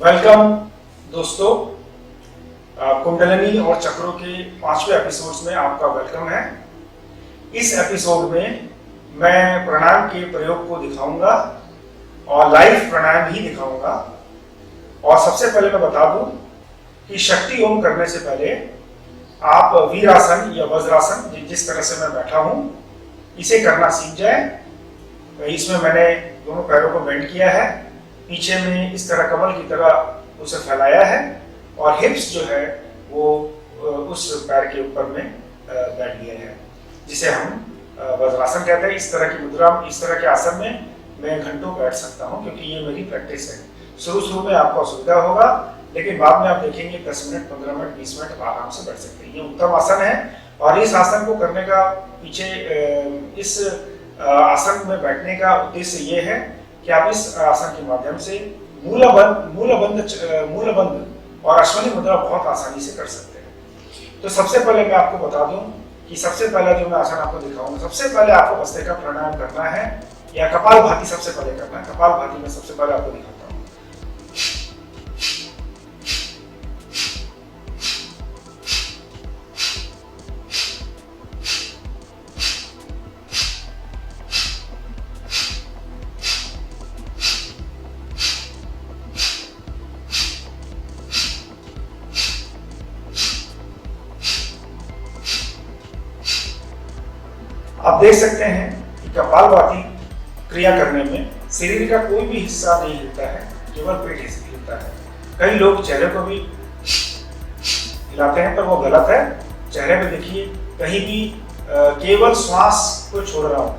Welcome दोस्तों, कुंडलिनी और चक्रों के 5वें एपिसोड्स में आपका वेलकम है। इस एपिसोड में मैं प्राणायाम के प्रयोग को दिखाऊंगा और लाइव प्राणायाम ही दिखाऊंगा। और सबसे पहले मैं बता दूं कि शक्ति ओम करने से पहले आप वीरासन या वज्रासन, जिस तरह से मैं बैठा हूं, इसे करना सीख जाए। इसमें मैंने दोनों पैरों को बेंड किया है, पीछे में इस तरह कमल की तरह उसे फैलाया है और हिप्स जो है वो उस पैर के ऊपर में बैठ गया है, जिसे हम वज्रासन कहते हैं। इस तरह की मुद्रा, इस तरह के आसन में मैं घंटों बैठ सकता हूं, क्योंकि ये मेरी प्रैक्टिस है। शुरू में आपको असुविधा होगा, लेकिन बाद में आप देखेंगे 10 मिनट, 15 मिनट, 20 मिनट आराम से बैठ सकते हैं। ये उत्तम आसन है और इस आसन को करने का पीछे, इस आसन में बैठने का उद्देश्य ये है कि आप इस आसन के माध्यम से मूलबंध और अश्वनी मुद्रा बहुत आसानी से कर सकते हैं। तो सबसे पहले मैं आपको बता दूं कि सबसे पहला जो मैं आसन आपको दिखाऊंगा, सबसे पहले आपको भस्त्रिका प्राणायाम करना है या कपालभाति सबसे पहले करना है। कपालभाति में सबसे पहले आपको दिखाता हूं। आप देख सकते हैं कि कपालभाति क्रिया करने में शरीर का कोई भी हिस्सा नहीं हिलता है, केवल पेट हिलता है। कई लोग चेहरे को भी हिलाते हैं, पर वो गलत है। चेहरे पे देखिए, कहीं भी केवल श्वास को छोड़ रहा हूं।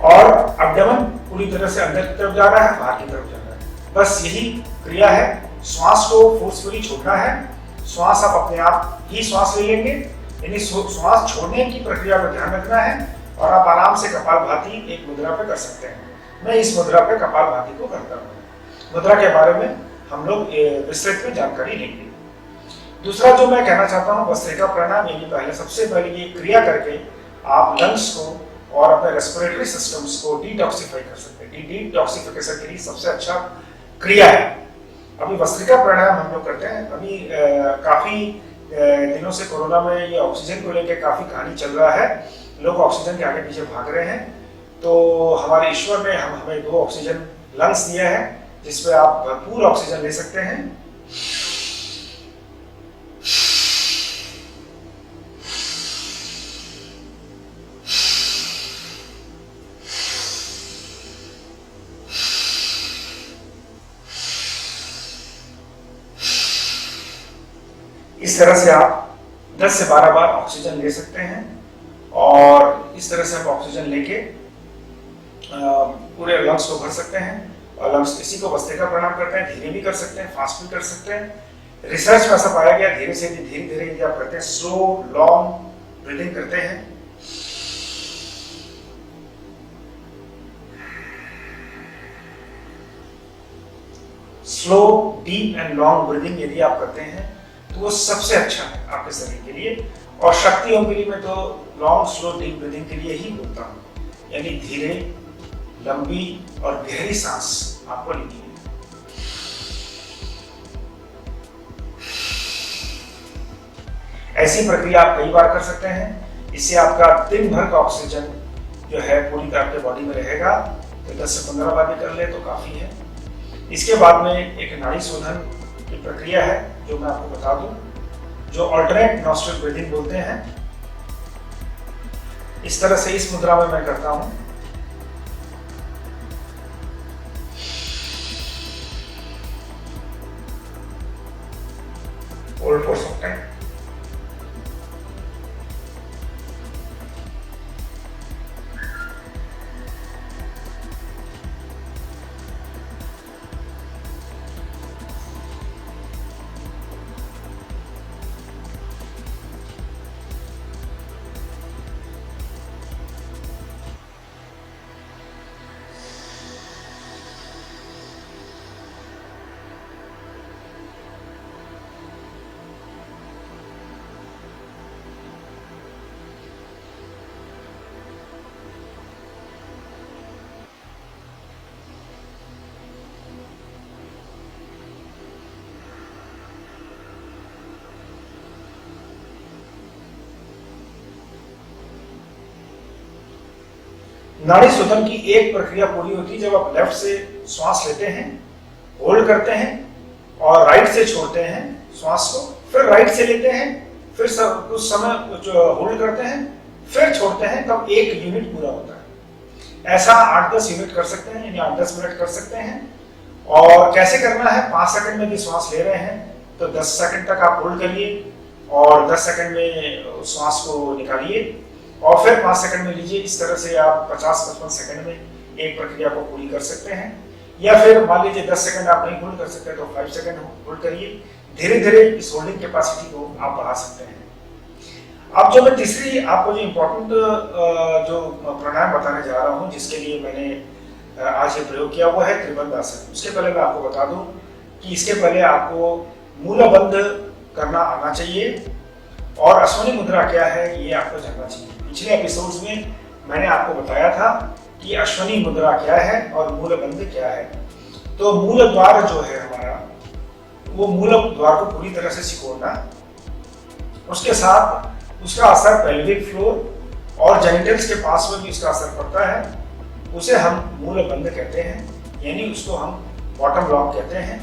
और अब्डोमेन पूरी तरह से अंदर की तरफ जा रहा है, बाहर की तरफ जा रहा है। बस यही क्रिया है। श्वास को फोर्सफुली छोड़ना है। श्वास आप अपने आप ही श्वास ले लेंगे, यानी श्वास छोड़ने की प्रक्रिया में ध्यान रखना है और आप आराम से कपालभाति एक मुद्रा पे कर सकते हैं। मैं इस मुद्रा पे कपालभाति को करता हूँ। मुद्रा के बारे में हम लोग विस्तृत में जानकारी लेंगे। दूसरा जो मैं कहना चाहता हूँ, भस्त्रिका प्राणायाम, यानी सबसे पहले ये क्रिया करके आप लंग्स को और अपने रेस्पिरेटरी सिस्टम्स को डिटॉक्सिफाई कर सकते हैं। डिटॉक्सिफिकेशन के लिए सबसे अच्छा क्रिया है। अभी भस्त्रिका प्राणायाम हम लोग करते हैं। अभी काफी दिनों से कोरोना में ये ऑक्सीजन को लेकर काफी कहानी चल रहा है। लोग ऑक्सीजन के आगे पीछे भाग रहे हैं, तो हमारे ईश्वर ने हमें 2 ऑक्सीजन लंग्स दिया है, जिसपे आप भरपूर ऑक्सीजन ले सकते हैं। इस तरह से आप 10 से 12 बार ऑक्सीजन ले सकते हैं और इस तरह से आप ऑक्सीजन लेके पूरे लंग्स को भर सकते हैं। और लंग्स, इसी को भस्त्रिका प्राणायाम करते हैं। धीरे भी कर सकते हैं, फास्ट भी कर सकते हैं। रिसर्च में ऐसा पाया गया, धीरे धीरे यदि आप करते हैं, स्लो लॉन्ग ब्रीदिंग करते हैं, slow deep and long breathing यदि आप करते हैं, तो वो सबसे अच्छा है आपके शरीर के लिए। और शक्ति ओम के लिए मैं तो लॉन्ग स्लो डीप ब्रीदिंग के लिए ही बोलता हूँ, यानी धीरे, लंबी और गहरी सांस आपको लेनी है। ऐसी प्रक्रिया आप कई बार कर सकते हैं। इससे आपका दिन भर का ऑक्सीजन जो है पूरी तरह आपके बॉडी में रहेगा। तो 10 से 15 बार भी कर ले तो काफी है। इसके बाद में एक नाड़ी शोधन की प्रक्रिया है, जो मैं आपको बता दूं, जो अल्टरनेट नॉस्ट्रल ब्रीदिंग बोलते हैं। इस तरह से इस मुद्रा में मैं करता हूं। Hold for some time. Nadi shodhan की एक प्रक्रिया पूरी होती है जब आप लेफ्ट से श्वास लेते हैं, होल्ड करते हैं और राइट से छोड़ते हैं श्वास को, फिर राइट से लेते हैं, फिर कुछ समय जो होल्ड करते हैं, फिर छोड़ते हैं, तब एक यूनिट पूरा होता है। ऐसा 8-10 यूनिट कर सकते हैं, यानी 8-10 मिनट कर सकते हैं। और कैसे करना है, 5 सेकंड में भी श्वास ले रहे हैं तो 10 सेकंड तक आप होल्ड करिए और 10 सेकंड में श्वास को निकालिए और फिर 5 सेकंड में लीजिए। इस तरह से आप 50-55 सेकंड में एक प्रक्रिया को पूरी कर सकते हैं। या फिर मान लीजिए 10 सेकंड आप नहीं होल्ड कर सकते तो 5 सेकंड होल्ड करिए। धीरे धीरे इस होल्डिंग कैपेसिटी को आप बढ़ा सकते हैं। अब जो मैं तीसरी आपको जो इम्पोर्टेंट जो प्राणायाम बताने जा रहा हूँ, जिसके लिए मैंने आज ये प्रयोग किया हुआ है त्रिबंध आसन। उसके पहले मैं आपको बता दूं कि इसके पहले आपको मूलबंध करना आना चाहिए और अश्वनी मुद्रा क्या है ये आपको जानना चाहिए। पिछले एपिसोड्स में मैंने आपको बताया था कि अश्वनी मुद्रा क्या है और मूलबंध क्या है। तो मूल द्वार जो है हमारा, वो मूल द्वार को पूरी तरह से सिकोड़ना, उसके साथ उसका असर पेल्विक फ्लोर और जेनिटल्स के पास में भी उसका असर पड़ता है, उसे हम मूलबंध कहते हैं, यानी उसको हम बॉटम लॉक कहते हैं।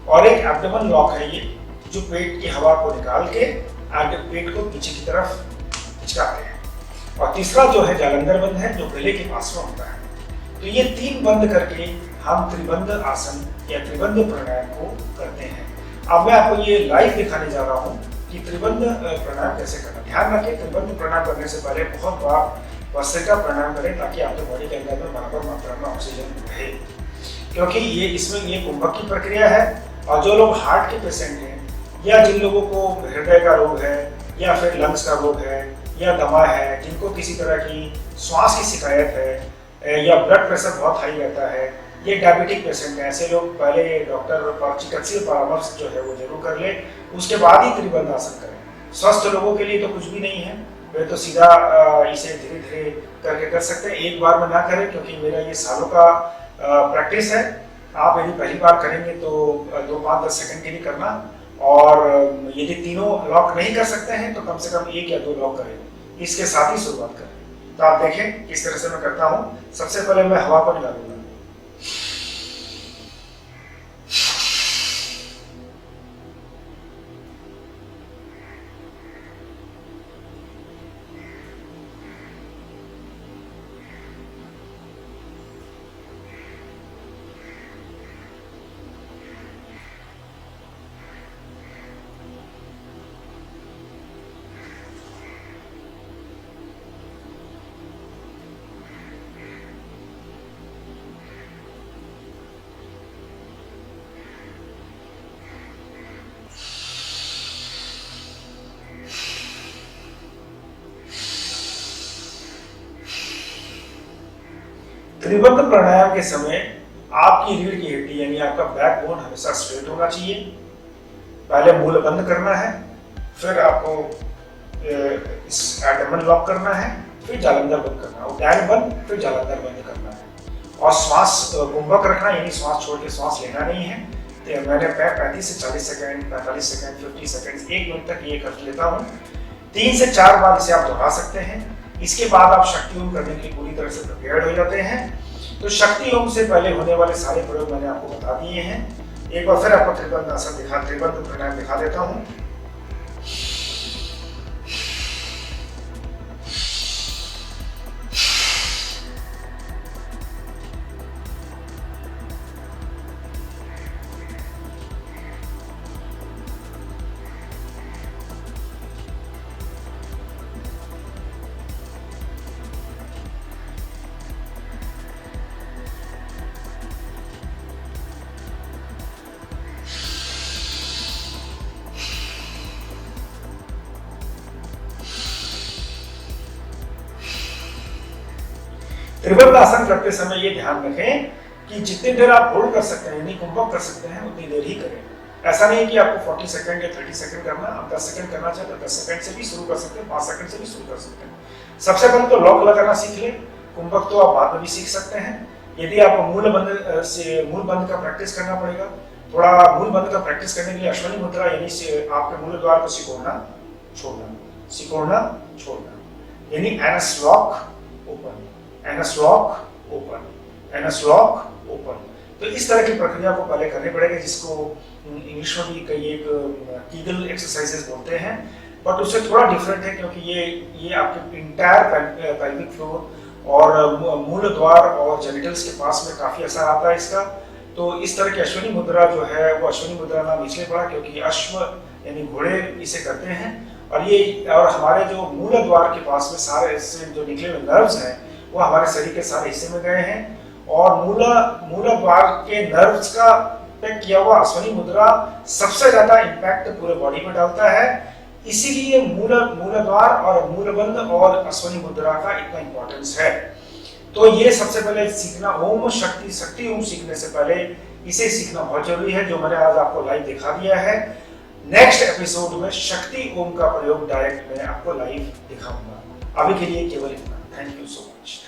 और एक एब्डोमेन लॉक है ये, जो पेट की हवा को निकाल के पेट को पीछे की तरफ खिंचकाते हैं। और तीसरा जो है जालंधर बंध है, जो गले के पास में होता है। तो ये 3 बंद करके हम त्रिबंध आसन या त्रिबंध प्राणायाम को करते हैं। अब मैं आपको ये लाइव दिखाने जा रहा हूँ कि त्रिबंध प्राणायाम कैसे करना। ध्यान रखें, त्रिबंध प्राणायाम करने से पहले बहुत बार वस्त्रिका प्राणायाम करें ताकि आपके बॉडी के अंदर में बराबर मात्रा में ऑक्सीजन रहे, क्योंकि ये इसमें ये कुंभक की प्रक्रिया है। और जो लोग हार्ट के पेशेंट हैं या जिन लोगों को हृदय का रोग है या फिर लंग्स का रोग है या दमा है, जिनको किसी तरह की श्वास की शिकायत है या ब्लड प्रेशर बहुत हाई रहता है, ये डायबिटिक पेशेंट हैं, ऐसे लोग पहले डॉक्टर पर चिकित्सीय परामर्श जो है वो जरूर कर ले, उसके बाद ही त्रिबंध आसन करें। स्वस्थ लोगों के लिए तो कुछ भी नहीं है, वे तो सीधा इसे धीरे धीरे करके कर सकते हैं। एक बार में ना करें, क्योंकि मेरा ये सालों का प्रैक्टिस है। आप यदि पहली बार करेंगे तो 2-5-10 सेकंड के लिए करना, और यदि तीनों लॉक नहीं कर सकते हैं तो कम से कम 1 या 2 लॉक करें, इसके साथ ही शुरुआत करें। तो आप देखें किस तरह से मैं करता हूँ। सबसे पहले मैं हवा को निकालूंगा, त्रिबंध प्राणायाम के समय आपकी रीढ़ की हड्डी यानी आपका बैकबोन हमेशा स्ट्रेट होना चाहिए। पहले मूल बंद करना है, फिर आपको इस एब्डोमेन लॉक करना है, फिर जालंधर बंद करना है, उद्यान बंद, फिर जालंधर बंद करना है। और श्वास कुंभक रखना, यानी श्वास छोड़ के श्वास लेना नहीं है। तो मैंने 35 से 40 सेकंड, 45 सेकंड, 50 सेकंड, 1 मिनट तक ये कर लेता हूँ। 3 से 4 बार इसे आप दोहरा सकते हैं। इसके बाद आप शक्ति ओम करने के लिए पूरी तरह से प्रिपेयर्ड हो जाते हैं। तो शक्ति ओम से पहले होने वाले सारे प्रयोग मैंने आपको बता दिए हैं। एक बार फिर आपको त्रिबंध आसन त्रिबंध प्राणायाम दिखा देता हूँ। त्रिबंध आसन करते समय ये ध्यान रखें कि जितनी देर आप होल्ड कर सकते हैं, यानी कुंभक कर सकते हैं, उतनी देर ही करें। ऐसा नहीं कि आपको 40 सेकंड या 30 सेकंड करना। आप 10 सेकंड करना चाहते हैं 10 सेकंड से भी शुरू कर सकते हैं, 5 सेकंड से भी शुरू कर सकते हैं। सबसे पहले तो लॉक लगाना सीख लें। कुंभक तो आप बाद में भी सीख सकते हैं। यदि आप मूल बंद का प्रैक्टिस करना पड़ेगा, थोड़ा मूल बंद का प्रैक्टिस करने के लिए अश्वनी मुद्रा, यानी आपके मूल द्वार को सिकोड़ना छोड़ना, सिकोड़ना छोड़ना, यानी anus lock open, anus lock open, anus lock open. तो इस तरह की प्रक्रिया को पहले करनी पड़ेगी, जिसको इंग्लिश में भी कई एक कीगल एक्सरसाइजेस बोलते हैं, बट उससे थोड़ा डिफरेंट है क्योंकि ये आपके इंटायर पेल्विक फ्लोर और मूल द्वार और जेनिटल्स के पास में काफी असर आता है इसका। तो इस तरह की अश्विनी मुद्रा जो है वो अश्विनी मुद्रा नाम इसलिए पड़ा क्योंकि अश्व यानी घोड़े इसे करते हैं, और हमारे जो मूल द्वार के पास में सारे इससे जो निकले हुए नर्व्स हैं वो हमारे शरीर के सारे हिस्से में गए हैं, और मूल द्वार के नर्व्स का इम्पैक्ट किया हुआ अश्विनी मुद्रा सबसे ज्यादा इम्पैक्ट पूरे बॉडी में डालता है। इसीलिए मूल द्वार और मूलबंध और अश्विनी मुद्रा का इतना इंपॉर्टेंस है। तो ये सबसे पहले सीखना, ओम शक्ति ओम सीखने से पहले इसे सीखना बहुत जरूरी है, जो मैंने आज आपको लाइव दिखा दिया है। नेक्स्ट एपिसोड में शक्ति ओम का प्रयोग डायरेक्ट मैं आपको लाइव दिखाऊंगा। अभी के लिए केवल इतना। Thank you so much.